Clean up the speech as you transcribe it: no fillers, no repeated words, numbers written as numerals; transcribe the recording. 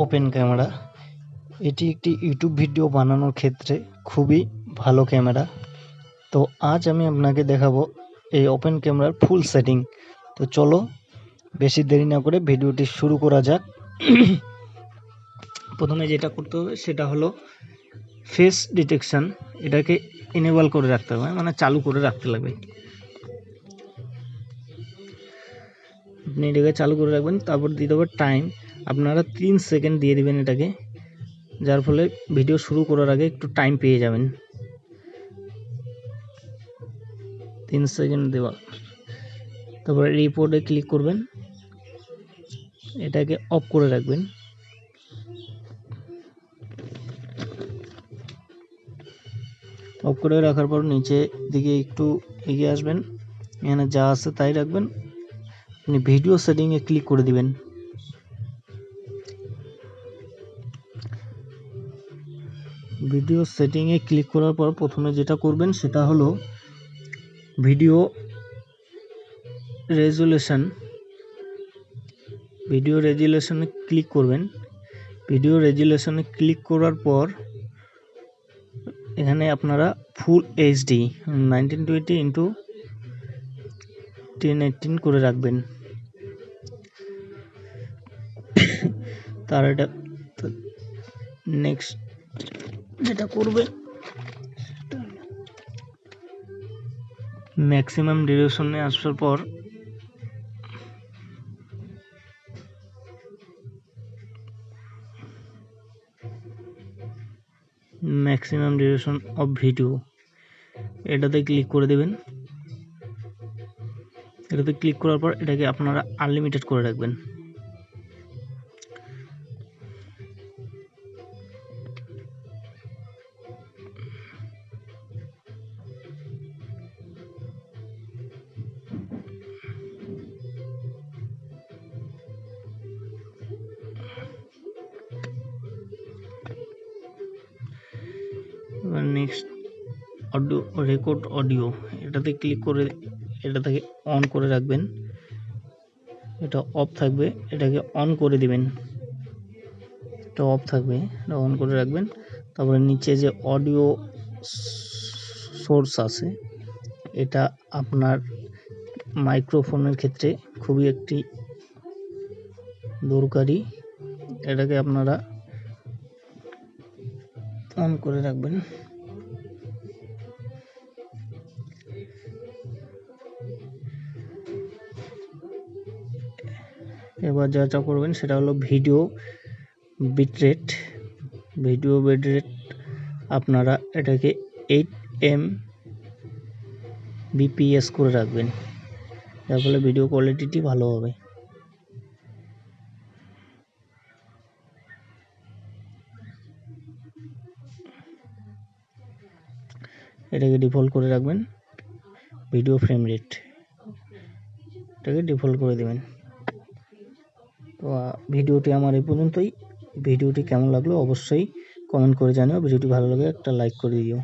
Open camera. এটি একটি YouTube video বানানোর ক্ষেত্রে খুবই ভালো ক্যামেরা। তো আজ আমি আপনাকে দেখাবো এই ওপেন ক্যামেরার ফুল সেটিং। তো চলো বেশি দেরি না করে ভিডিওটি শুরু করা যাক। প্রথমে যেটা করতে হবে সেটা হলো ফেস ডিটেকশন, এটাকে এনেবল করে রাখতে হবে, মানে চালু করে রাখতে লাগবে। আপনি এটাকে চালু করে রাখবেন, তারপর দিয়ে দেবেন টাইম। আপনারা 3 সেকেন্ড দিয়ে দিবেন এটাকে, যার ফলে ভিডিও শুরু করার আগে একটু টাইম পেয়ে যাবেন। 3 সেকেন্ড দেওয়া, তারপরে রিপোর্টে ক্লিক করবেন, এটাকে অফ করে রাখবেন। অফ করে রাখার পর নিচে দিকে একটু এগিয়ে আসবেন, এখানে যা আছে তাই রাখবেন। আপনি ভিডিও সেটিংয়ে ক্লিক করে দিবেন। ভিডিও সেটিংয়ে ক্লিক করার পর প্রথমে যেটা করবেন সেটা হলো ভিডিও রেজুলেশনে ক্লিক করবেন। ভিডিও রেজুলেশনে ক্লিক করার পর এখানে আপনারা ফুল এইচডি 1920x1080 করে রাখবেন। তার এটা নেক্সট যেটা করবে ম্যাক্সিমাম ডিউরেশনে আসার পর ম্যাক্সিমাম ডিউরেশন অফ ভিডিও এটাতে ক্লিক করে দেবেন। এটাতে ক্লিক করার পর এটাকে আপনারা আনলিমিটেড করে রাখবেন। এবার নেক্সট অডিও, রেকর্ড অডিও, এটাতে ক্লিক করে এটাকে অন করে রাখবেন। এটা অফ থাকবে, এটাকে অন করে দিবেন। এটা অফ থাকবে, এটা অন করে রাখবেন। তারপরে নিচে যে অডিও সোর্স আছে, এটা আপনার মাইক্রোফোনের ক্ষেত্রে খুবই একটি দরকারি, এটাকে আপনারা অন করে রাখবেন। এবার যা করবেন সেটা হলো ভিডিও বিটরেট। আপনারা এটাকে 8 Mbps করে রাখবেন, যার ফলে ভিডিও কোয়ালিটিটি ভালো হবে। এটাকে ডিফল্ট করে রাখবেন। ভিডিও ফ্রেম রেট এটাকে ডিফল্ট করে দেবেন। তো ভিডিওটি আমার এই পর্যন্তই। ভিডিওটি কেমন লাগলো অবশ্যই কমেন্ট করে জানিও। ভিডিওটি ভালো লাগে একটা লাইক করে দিও।